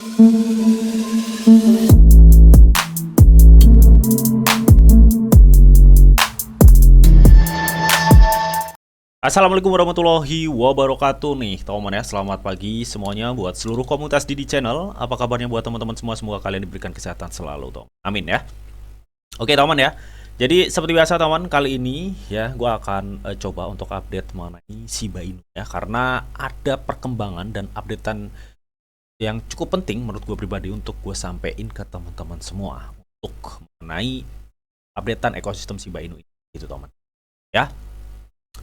Assalamualaikum warahmatullahi wabarakatuh nih teman ya, selamat pagi semuanya buat seluruh komunitas Didi Channel. Apa kabarnya buat teman-teman semua? Semoga kalian diberikan kesehatan selalu Tom. Amin ya. Oke teman ya, jadi seperti biasa teman, kali ini ya gue akan coba untuk update mengenai Shiba Inu ya, karena ada perkembangan dan updatean yang cukup penting menurut gue pribadi untuk gue sampein ke teman-teman semua untuk mengenai updatean ekosistem Shiba Inu ini gitu teman ya.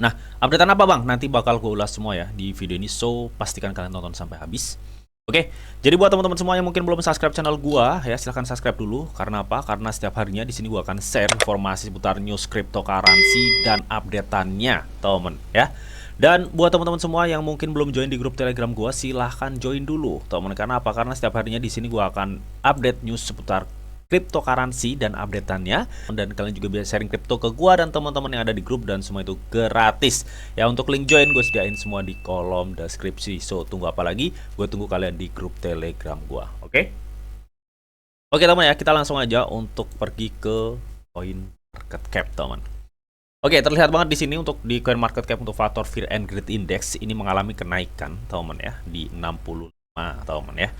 Nah, updatean apa bang? Nanti bakal gue ulas semua ya di video ini, so pastikan kalian tonton sampai habis. Oke, jadi buat teman-teman semua yang mungkin belum subscribe channel gua ya, silahkan subscribe dulu. Karena apa? Karena setiap harinya di sini gua akan share informasi seputar news cryptocurrency dan updateannya, teman ya. Dan buat teman-teman semua yang mungkin belum join di grup Telegram gua, silahkan join dulu, teman. Karena apa? Karena setiap harinya di sini gua akan update news seputar cryptocurrency dan updateannya, dan kalian juga bisa sharing crypto ke gua dan teman-teman yang ada di grup, dan semua itu gratis ya. Untuk link join gue sediain semua di kolom deskripsi, so tunggu apa lagi? Gue tunggu kalian di grup Telegram gua. Oke teman ya, kita langsung aja untuk pergi ke coin market cap teman. Oke, terlihat banget di sini untuk di coin market cap untuk faktor fear and greed index ini mengalami kenaikan teman ya di 65 teman ya.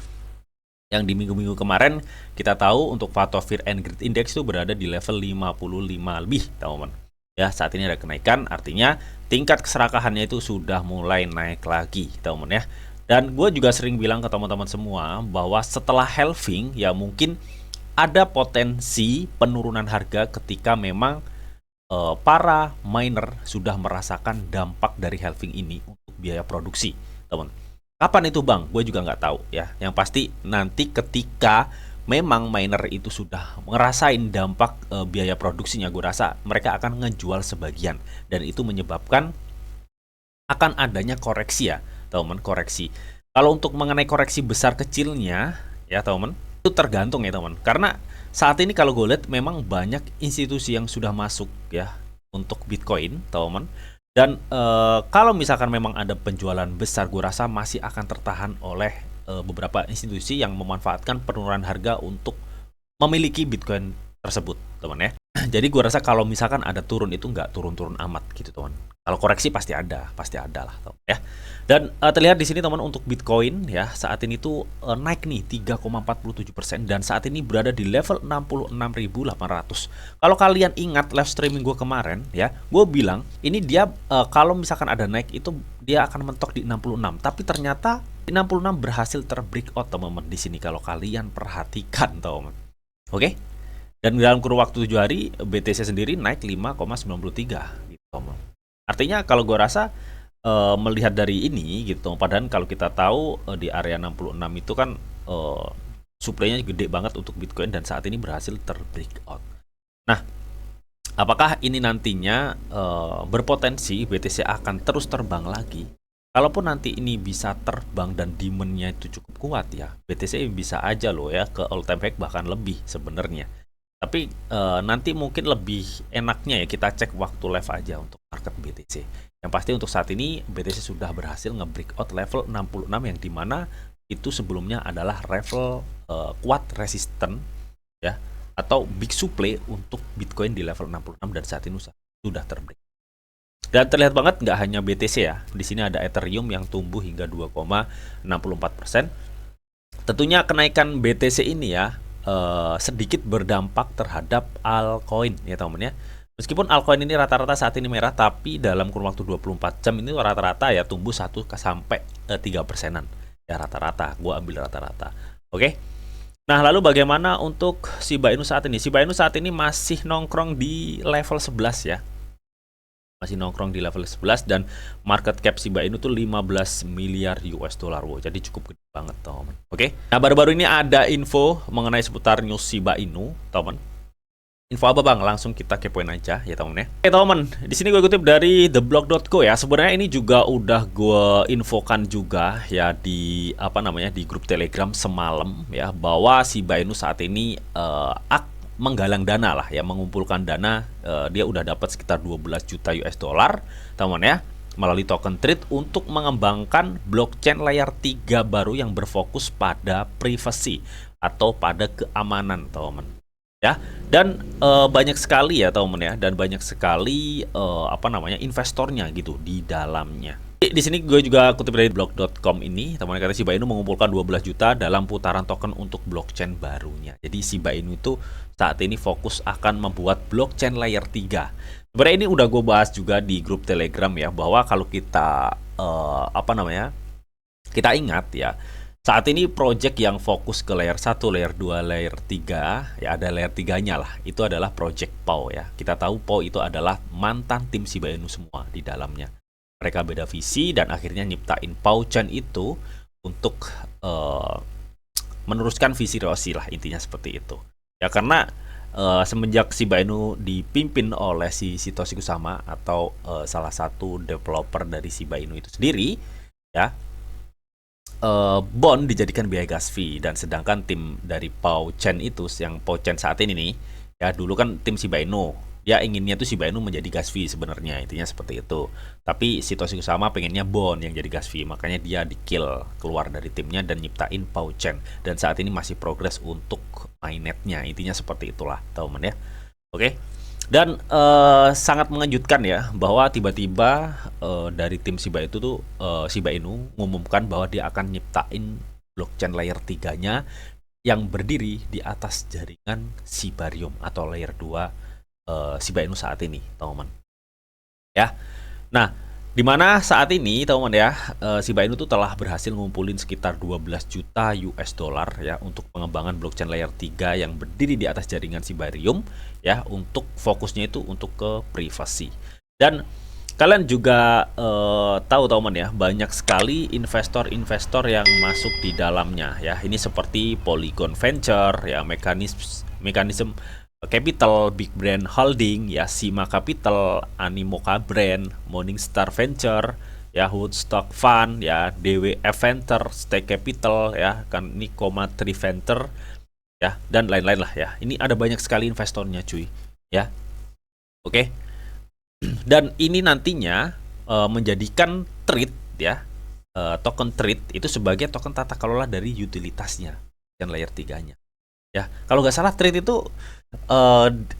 Yang di minggu-minggu kemarin kita tahu untuk faktor fear and greed index itu berada di level 55 lebih, teman-teman. Ya, saat ini ada kenaikan, artinya tingkat keserakahannya itu sudah mulai naik lagi, teman-teman ya. Dan gue juga sering bilang ke teman-teman semua bahwa setelah halving ya mungkin ada potensi penurunan harga ketika memang para miner sudah merasakan dampak dari halving ini untuk biaya produksi, teman. Kapan itu bang? Gue juga nggak tahu ya. Yang pasti nanti ketika memang miner itu sudah ngerasain dampak biaya produksinya, gue rasa mereka akan ngejual sebagian, dan itu menyebabkan akan adanya koreksi ya, teman. Koreksi. Kalau untuk mengenai koreksi besar kecilnya ya, teman, itu tergantung ya, teman. Karena saat ini kalau gue lihat memang banyak institusi yang sudah masuk ya untuk Bitcoin, teman. Dan kalau misalkan memang ada penjualan besar, gue rasa masih akan tertahan oleh beberapa institusi yang memanfaatkan penurunan harga untuk memiliki Bitcoin tersebut, teman ya. Jadi gue rasa kalau misalkan ada turun itu nggak turun-turun amat gitu, teman. Kalau koreksi pasti ada lah, teman ya. Dan terlihat di sini teman untuk Bitcoin ya, saat ini tuh naik nih 3,47%, dan saat ini berada di level 66.800. Kalau kalian ingat live streaming gue kemarin ya, gue bilang ini dia kalau misalkan ada naik itu dia akan mentok di 66, tapi ternyata di 66 berhasil terbreakout, teman-teman. Di sini kalau kalian perhatikan, teman. Oke? Dan dalam kurun waktu 7 hari BTC sendiri naik 5,93 gitu, teman. Artinya kalau gue rasa melihat dari ini gitu, padahal kalau kita tahu di area 66 itu kan supply-nya gede banget untuk Bitcoin, dan saat ini berhasil terbreakout. Nah, apakah ini nantinya berpotensi BTC akan terus terbang lagi? Kalaupun nanti ini bisa terbang dan demand-nya itu cukup kuat ya, BTC bisa aja loh ya ke all time high bahkan lebih sebenarnya. Tapi nanti mungkin lebih enaknya ya kita cek waktu live aja untuk market BTC. Yang pasti untuk saat ini BTC sudah berhasil nge-breakout level 66, yang dimana itu sebelumnya adalah level kuat resisten ya, atau big supply untuk Bitcoin di level 66, dan saat ini sudah terbreak. Dan terlihat banget nggak hanya BTC ya, di sini ada Ethereum yang tumbuh hingga 2,64%. Tentunya kenaikan BTC ini ya sedikit berdampak terhadap altcoin ya, teman ya. Meskipun altcoin ini rata-rata saat ini merah, tapi dalam kurun waktu 24 jam ini rata-rata ya tumbuh 1 sampai 3%-an ya, rata-rata. Gua ambil rata-rata. Oke. Nah, lalu bagaimana untuk Shiba Inu saat ini? Shiba Inu saat ini masih nongkrong di level 11 ya. Masih nongkrong di level 11, dan market cap Shiba Inu tuh 15 miliar US dollar. Wow, jadi cukup gede banget, teman. Oke. Nah, baru-baru ini ada info mengenai seputar news Shiba Inu, teman. Info apa bang? Langsung kita kepoin aja ya, teman ya. Oke, teman. Di sini gue kutip dari theblog.co ya. Sebenarnya ini juga udah gue infokan juga ya di di grup Telegram semalam ya, bahwa Shiba Inu saat ini menggalang dana lah ya, mengumpulkan dana. Dia udah dapat sekitar 12 juta US dollar, teman ya. melalui token trade untuk mengembangkan blockchain layer 3 baru yang berfokus pada privacy atau pada keamanan, teman. Ya, dan banyak sekali ya, teman ya, dan banyak sekali investornya gitu di dalamnya. Di sini gue juga kutip dari blog.com ini, teman, kata Shiba Inu mengumpulkan 12 juta dalam putaran token untuk blockchain barunya. Jadi Shiba Inu itu saat ini fokus akan membuat blockchain layer 3. Sebenarnya ini udah gue bahas juga di grup Telegram ya, bahwa kalau kita kita ingat ya, saat ini project yang fokus ke layer 1, layer 2, layer 3, ya ada layer 3-nya lah. Itu adalah project PAO ya. Kita tahu PAO itu adalah mantan tim Shiba Inu semua di dalamnya. Mereka beda visi dan akhirnya nyiptain PAO Chain itu untuk meneruskan visi Rossi lah, intinya seperti itu. Ya karena semenjak Shiba Inu dipimpin oleh si Satoshi Kusama atau salah satu developer dari Shiba Inu itu sendiri, ya, bond dijadikan biaya gas fee, dan sedangkan tim dari PAO Chain itu, yang PAO Chain saat ini nih, ya dulu kan tim Shiba Inu, dia inginnya tuh Shiba Inu menjadi gas fee sebenarnya, intinya seperti itu. Tapi Satoshi Kusama pengennya bond yang jadi gas fee, makanya dia di-kill keluar dari timnya dan nyiptain PAO Chain, dan saat ini masih progres untuk mainnetnya, intinya seperti itulah, teman ya. Oke. Dan sangat mengejutkan ya, bahwa tiba-tiba dari tim Shiba Inu mengumumkan bahwa dia akan nyiptain blockchain layer 3-nya yang berdiri di atas jaringan Shibarium atau layer 2 Shiba Inu saat ini, teman-teman. Ya. Nah, dimana saat ini, teman-teman ya, Shiba Inu tuh telah berhasil ngumpulin sekitar 12 juta US dollar ya untuk pengembangan blockchain layer 3 yang berdiri di atas jaringan Shibarium ya, untuk fokusnya itu untuk ke privasi. Dan kalian juga tahu, teman ya, banyak sekali investor-investor yang masuk di dalamnya ya. Ini seperti Polygon Venture ya, mekanisme Capital, Big Brand Holding, ya, Sima Capital, Animoca Brand, Morningstar Venture, ya, Woodstock Fund, ya, DWF Venture, Stake Capital, ya, kan ini Tree Venture, ya, dan lain-lain lah ya. Ini ada banyak sekali investornya, cuy, ya. Oke. Dan ini nantinya menjadikan trade ya, token trade itu sebagai token tata kelola dari utilitasnya dan layer 3-nya. Ya, kalau nggak salah trade itu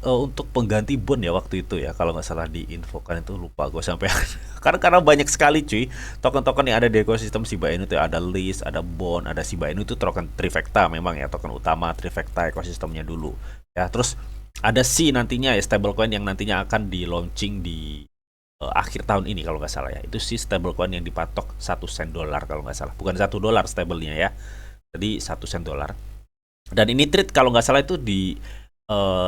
untuk pengganti bond ya waktu itu ya, kalau nggak salah diinfokan, itu lupa gue sampai karena banyak sekali cuy token-token yang ada di ekosistem Shiba Inu itu, ada list, ada bond, ada Shiba Inu itu token trifecta memang ya, token utama trifecta ekosistemnya dulu ya. Terus ada C nantinya ya, stablecoin yang nantinya akan di launching di akhir tahun ini kalau nggak salah ya. Itu sih stablecoin yang dipatok 1 sen dolar kalau nggak salah, bukan $1 stablenya ya, jadi 1 sen dolar. Dan ini trade kalau nggak salah itu di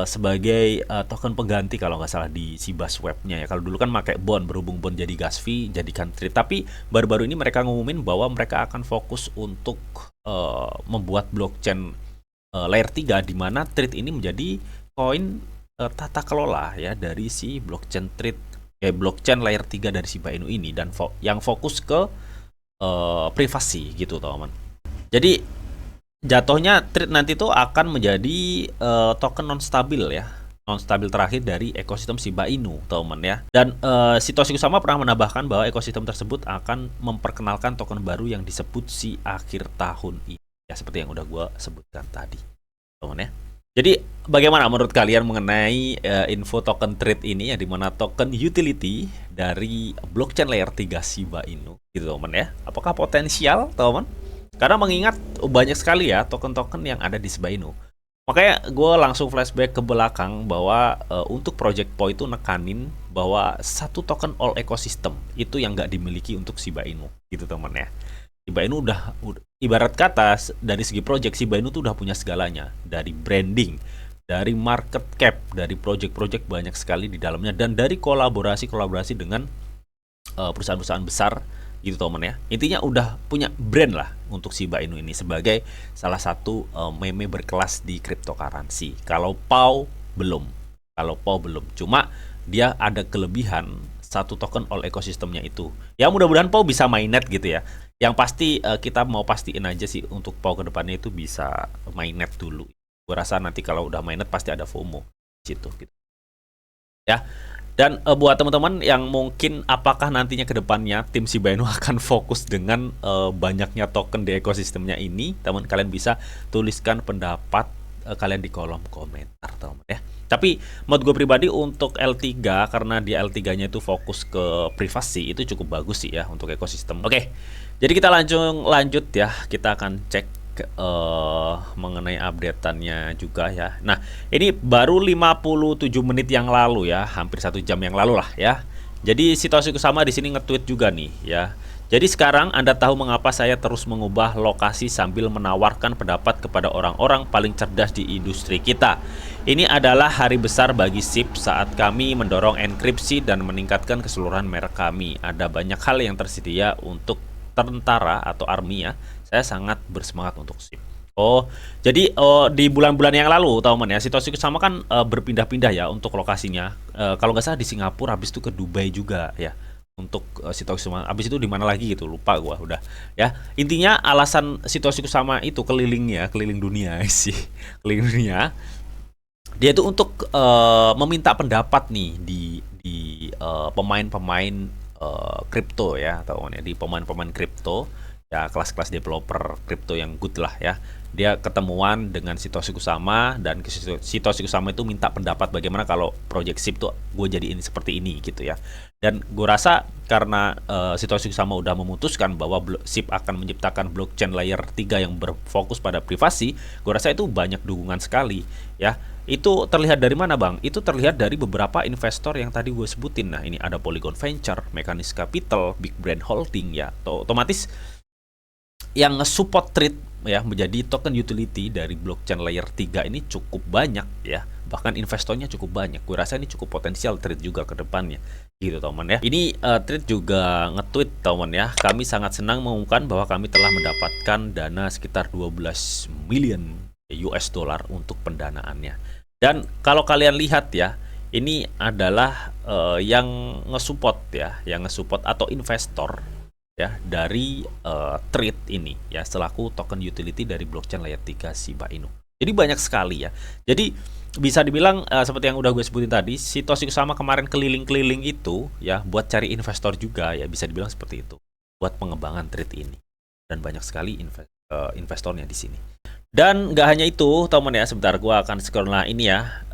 sebagai token pengganti kalau nggak salah di Shiba Swap-nya ya. Kalau dulu kan pakai bond, berhubung bond jadi gas fee, jadikan trade. Tapi baru-baru ini mereka ngumumin bahwa mereka akan fokus untuk membuat blockchain layer 3, di mana trade ini menjadi koin tata kelola ya dari si blockchain trade ya, blockchain layer 3 dari Shiba Inu ini, dan yang fokus ke privasi gitu, teman-teman. Jadi jatuhnya trade nanti tuh akan menjadi token non stabil ya, non stabil terakhir dari ekosistem Shiba Inu, teman ya. Dan Satoshi Kusama pernah menambahkan bahwa ekosistem tersebut akan memperkenalkan token baru yang disebut si akhir tahun ini ya, seperti yang udah gue sebutkan tadi, teman ya. Jadi bagaimana menurut kalian mengenai info token trade ini ya, dimana token utility dari blockchain layer 3 Shiba Inu gitu, teman ya? Apakah potensial, teman? Karena mengingat banyak sekali ya token-token yang ada di Shiba Inu. Makanya gue langsung flashback ke belakang bahwa untuk Project PAO itu nekanin bahwa satu token all ecosystem itu yang nggak dimiliki untuk Shiba Inu gitu, teman ya. Shiba Inu udah ibarat kata dari segi project, Shiba Inu tuh udah punya segalanya, dari branding, dari market cap, dari project-project banyak sekali di dalamnya, dan dari kolaborasi dengan perusahaan-perusahaan besar gitu, teman ya. Intinya udah punya brand lah untuk Shiba Inu ini sebagai salah satu meme berkelas di cryptocurrency. Kalau PAO belum, cuma dia ada kelebihan satu token all ekosistemnya itu. Ya mudah-mudahan PAO bisa mainnet gitu ya. Yang pasti kita mau pastiin aja sih untuk PAO kedepannya itu bisa mainnet dulu. Gue rasa nanti kalau udah mainnet pasti ada FOMO situ gitu. Ya. Dan buat teman-teman yang mungkin apakah nantinya ke depannya tim Shiba Inu akan fokus dengan banyaknya token di ekosistemnya ini, teman kalian bisa tuliskan pendapat kalian di kolom komentar, teman ya. Tapi menurut gue pribadi untuk L3, karena di L3-nya itu fokus ke privasi, itu cukup bagus sih ya untuk ekosistem. Oke, jadi kita lanjut ya, kita akan cek mengenai updateannya juga ya. Nah, ini baru 57 menit yang lalu ya, hampir 1 jam yang lalu lah ya. Jadi situasi Kusama di sini nge-tweet juga nih ya. Jadi sekarang Anda tahu mengapa saya terus mengubah lokasi sambil menawarkan pendapat kepada orang-orang paling cerdas di industri kita. Ini adalah hari besar bagi SIP saat kami mendorong enkripsi dan meningkatkan keseluruhan merek kami. Ada banyak hal yang tersedia untuk tentara atau army ya. Saya sangat bersemangat untuk SIP. Oh, jadi di bulan-bulan yang lalu, teman ya, situasi Kusama kan berpindah-pindah ya untuk lokasinya. Kalau nggak salah di Singapura, habis itu ke Dubai juga ya. Untuk situasi Kusama, habis itu di mana lagi gitu, lupa gua udah. Ya, intinya alasan situasi Kusama itu keliling dunia sih, keliling dunia. Dia itu untuk meminta pendapat nih di pemain-pemain kripto ya, teman ya, di pemain-pemain kripto. Ya, kelas-kelas developer kripto yang good lah ya. Dia ketemuan dengan Satoshi Kusama, dan Satoshi Kusama itu minta pendapat bagaimana kalau project SIP tuh gue jadiin seperti ini gitu ya. Dan gue rasa karena Satoshi Kusama udah memutuskan bahwa SIP akan menciptakan blockchain layer 3 yang berfokus pada privasi, gue rasa itu banyak dukungan sekali ya. Itu terlihat dari mana bang? Itu terlihat dari beberapa investor yang tadi gue sebutin. Nah, ini ada Polygon Venture, Mechanics Capital, Big Brand Holding ya. Otomatis yang nge-support trade ya menjadi token utility dari blockchain layer 3 ini cukup banyak ya. Bahkan investornya cukup banyak. Gue rasa ini cukup potensial trade juga ke depannya. Gitu teman ya. Ini trade juga nge-tweet teman ya. Kami sangat senang mengumumkan bahwa kami telah mendapatkan dana sekitar 12 million US dollar untuk pendanaannya. Dan kalau kalian lihat ya, ini adalah yang nge-support ya, yang nge-support atau investor ya dari trade ini ya, selaku token utility dari blockchain layer 3 Shiba Inu. Jadi banyak sekali ya. Jadi bisa dibilang seperti yang udah gue sebutin tadi, Satoshi Kusama kemarin keliling-keliling itu ya buat cari investor juga ya, bisa dibilang seperti itu. Buat pengembangan trade ini. Dan banyak sekali investornya di sini. Dan nggak hanya itu, teman ya, sebentar gue akan scroll. Nah ini ya,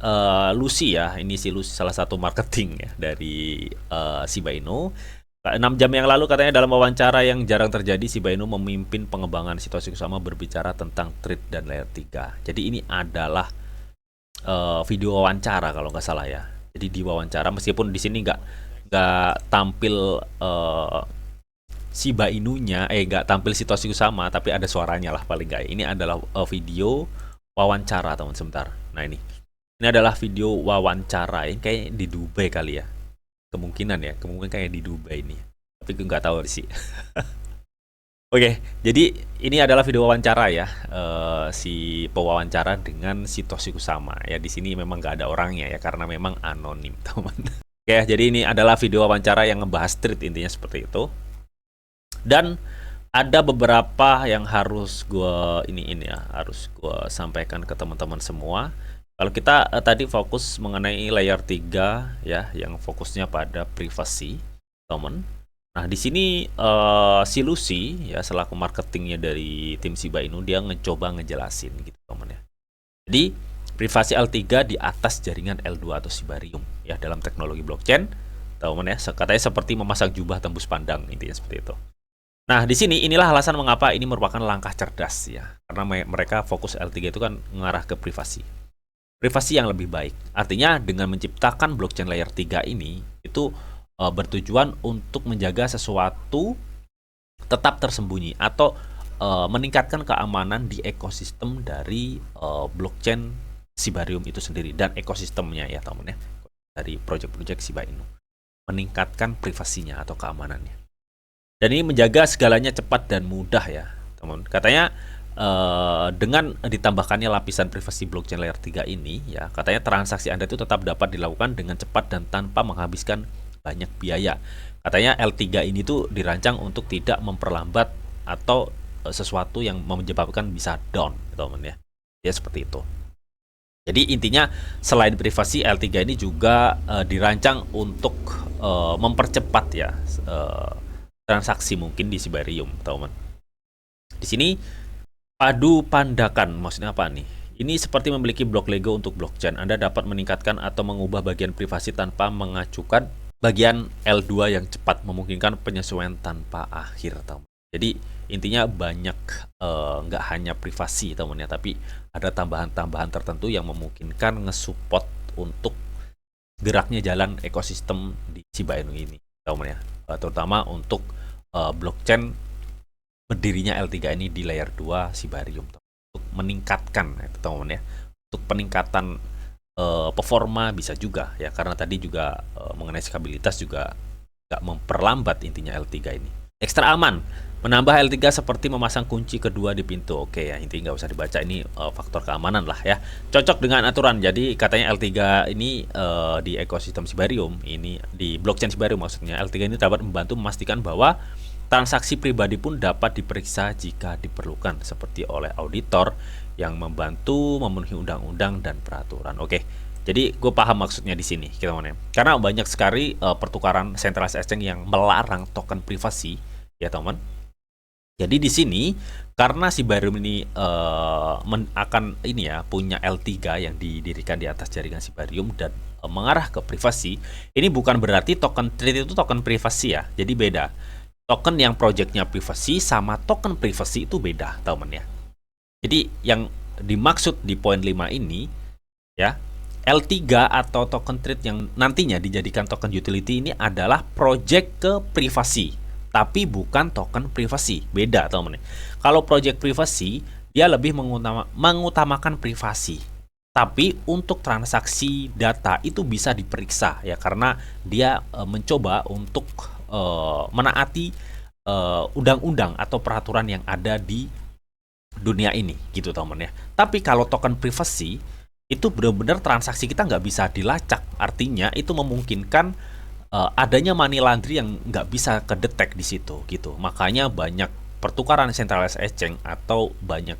Lucy ya, ini si Lucy salah satu marketing ya dari Shiba Inu. 6 jam yang lalu katanya dalam wawancara yang jarang terjadi, Shiba Inu memimpin pengembangan Satoshi Kusama berbicara tentang trade dan layer 3. Jadi ini adalah video wawancara kalau nggak salah ya. Jadi di wawancara, meskipun di sini nggak tampil Shiba Inunya, nggak tampil Satoshi Kusama, tapi ada suaranya lah paling nggak. Ini adalah video wawancara teman sebentar. Nah ini adalah video wawancara yang kayak di Dubai kali ya. Kemungkinan kayak di Dubai ini, tapi gue nggak tahu sih. Oke, jadi ini adalah video wawancara ya, si pewawancara dengan Satoshi Kusama ya. Di sini memang nggak ada orangnya ya, karena memang anonim teman. Oke, jadi ini adalah video wawancara yang ngebahas trade, intinya seperti itu. Dan ada beberapa yang harus gue harus gue sampaikan ke teman-teman semua. Kalau kita tadi fokus mengenai layer 3 ya, yang fokusnya pada privasi, teman. Nah, di sini si Lucy ya, selaku marketingnya dari tim Shiba Inu, dia ngecoba ngejelasin gitu, teman ya. Jadi, privasi L3 di atas jaringan L2 atau Shibarium ya, dalam teknologi blockchain, teman ya. Katanya seperti memasang jubah tembus pandang, intinya seperti itu. Nah, di sini inilah alasan mengapa ini merupakan langkah cerdas ya. Karena mereka fokus L3 itu kan mengarah ke privasi yang lebih baik. Artinya dengan menciptakan blockchain layer 3 ini itu bertujuan untuk menjaga sesuatu tetap tersembunyi atau meningkatkan keamanan di ekosistem dari blockchain Shibarium itu sendiri dan ekosistemnya ya teman ya, dari project-project Shiba Inu. Meningkatkan privasinya atau keamanannya. Dan ini menjaga segalanya cepat dan mudah ya teman. Katanya dengan ditambahkannya lapisan privasi blockchain layer 3 ini ya, katanya transaksi Anda itu tetap dapat dilakukan dengan cepat dan tanpa menghabiskan banyak biaya. Katanya L3 ini tuh dirancang untuk tidak memperlambat atau sesuatu yang menyebabkan bisa down, teman ya. Ya seperti itu. Jadi intinya selain privasi, L3 ini juga dirancang untuk mempercepat ya transaksi mungkin di Sibarium, teman. Di sini padu pandakan, maksudnya apa nih? Ini seperti memiliki blok Lego untuk blockchain. Anda dapat meningkatkan atau mengubah bagian privasi tanpa mengacukan bagian L2 yang cepat, memungkinkan penyesuaian tanpa akhir, teman. Jadi intinya banyak nggak hanya privasi, teman ya, tapi ada tambahan-tambahan tertentu yang memungkinkan nge-support untuk geraknya jalan ekosistem di Shiba Inu ini, teman ya. Terutama untuk blockchain berdirinya L3 ini di layer 2 Sibarium, untuk meningkatkan itu, teman ya. Untuk peningkatan performa bisa juga ya, karena tadi juga mengenai skabilitas juga nggak memperlambat intinya L3 ini. Ekstra aman, menambah L3 seperti memasang kunci kedua di pintu. Oke ya, intinya nggak usah dibaca, ini faktor keamanan lah ya. Cocok dengan aturan. Jadi katanya L3 ini di ekosistem Sibarium, ini di blockchain Sibarium maksudnya, L3 ini dapat membantu memastikan bahwa transaksi pribadi pun dapat diperiksa jika diperlukan, seperti oleh auditor yang membantu memenuhi undang-undang dan peraturan. Oke, jadi gue paham maksudnya di sini, teman-teman. Karena banyak sekali pertukaran centralized exchange yang melarang token privasi, ya teman. Jadi di sini karena Sibarium ini akan ini ya punya L3 yang didirikan di atas jaringan Sibarium dan mengarah ke privasi. Ini bukan berarti token trade itu token privasi ya. Jadi beda. Token yang projectnya privasi sama token privasi itu beda, teman ya. Jadi yang dimaksud di poin 5 ini ya, L3 atau token trade yang nantinya dijadikan token utility ini adalah project ke privasi, tapi bukan token privasi. Beda, teman-teman. Kalau project privasi, dia lebih mengutamakan privasi. Tapi untuk transaksi data itu bisa diperiksa ya, karena dia mencoba untuk menaati undang-undang atau peraturan yang ada di dunia ini gitu, teman ya. Tapi kalau token privasi itu benar-benar transaksi kita nggak bisa dilacak, artinya itu memungkinkan adanya money laundry yang nggak bisa kedetek di situ gitu. Makanya banyak pertukaran centralized exchange atau banyak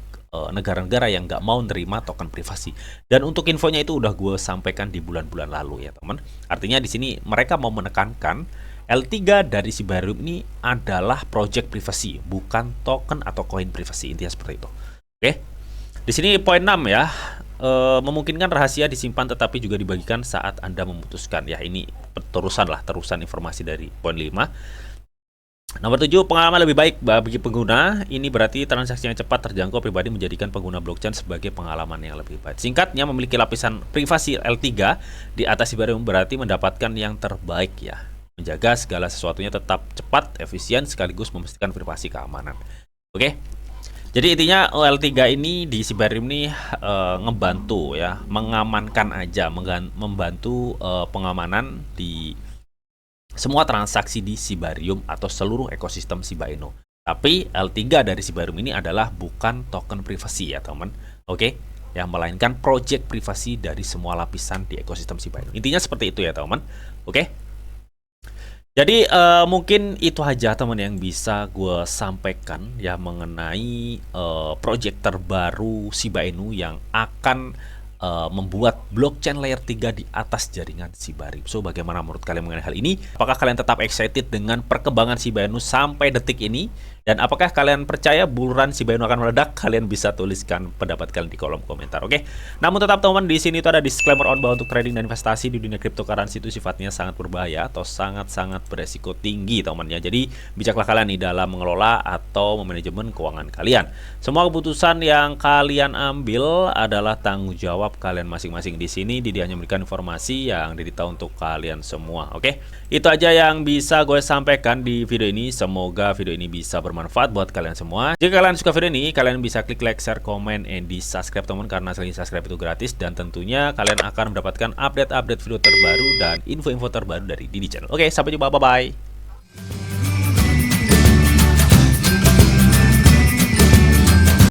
negara-negara yang nggak mau nerima token privasi. Dan untuk infonya itu udah gue sampaikan di bulan-bulan lalu ya, teman. Artinya di sini mereka mau menekankan L3 dari Sibarium ini adalah project privasi, bukan token atau koin privasi, intinya seperti itu. Oke. Di sini poin 6 ya. Memungkinkan rahasia disimpan tetapi juga dibagikan saat Anda memutuskan. Ya, ini terusan informasi dari poin 5. Nomor 7, pengalaman lebih baik bagi pengguna. Ini berarti transaksi yang cepat, terjangkau, pribadi menjadikan pengguna blockchain sebagai pengalaman yang lebih baik. Singkatnya, memiliki lapisan privasi L3 di atas Sibarium berarti mendapatkan yang terbaik ya. Menjaga segala sesuatunya tetap cepat, efisien, sekaligus memastikan privasi keamanan. Oke. Jadi intinya L3 ini di Sibarium ini ngebantu ya, mengamankan aja, membantu pengamanan di semua transaksi di Sibarium atau seluruh ekosistem Shiba Inu. Tapi L3 dari Sibarium ini adalah bukan token privasi ya, teman. Oke, yang melainkan project privasi dari semua lapisan di ekosistem Shiba Inu. Intinya seperti itu ya, teman. Oke. Jadi mungkin itu aja, teman, yang bisa gue sampaikan ya mengenai project terbaru Shiba Inu yang akan membuat blockchain layer 3 di atas jaringan Sibarium. So, bagaimana menurut kalian mengenai hal ini? Apakah kalian tetap excited dengan perkembangan Shiba Inu sampai detik ini? Dan apakah kalian percaya bull run Shiba Inu akan meledak? Kalian bisa tuliskan pendapat kalian di kolom komentar, oke? Namun tetap, teman-teman, di sini itu ada disclaimer on bahwa untuk trading dan investasi di dunia cryptocurrency itu sifatnya sangat berbahaya atau sangat-sangat beresiko tinggi, teman ya. Jadi, bijaklah kalian di dalam mengelola atau memanajemen keuangan kalian. Semua keputusan yang kalian ambil adalah tanggung jawab kalian masing-masing. Di sini Didi hanya memberikan informasi yang Didi tahu untuk kalian semua, oke? Itu aja yang bisa gue sampaikan di video ini. Semoga video ini bisa bermanfaat buat kalian semua. Jika kalian suka video ini, kalian bisa klik like, share, comment, and di subscribe, teman, karena selain subscribe itu gratis, dan tentunya kalian akan mendapatkan update-update video terbaru dan info-info terbaru dari Didi Channel. Oke, sampai jumpa, bye-bye.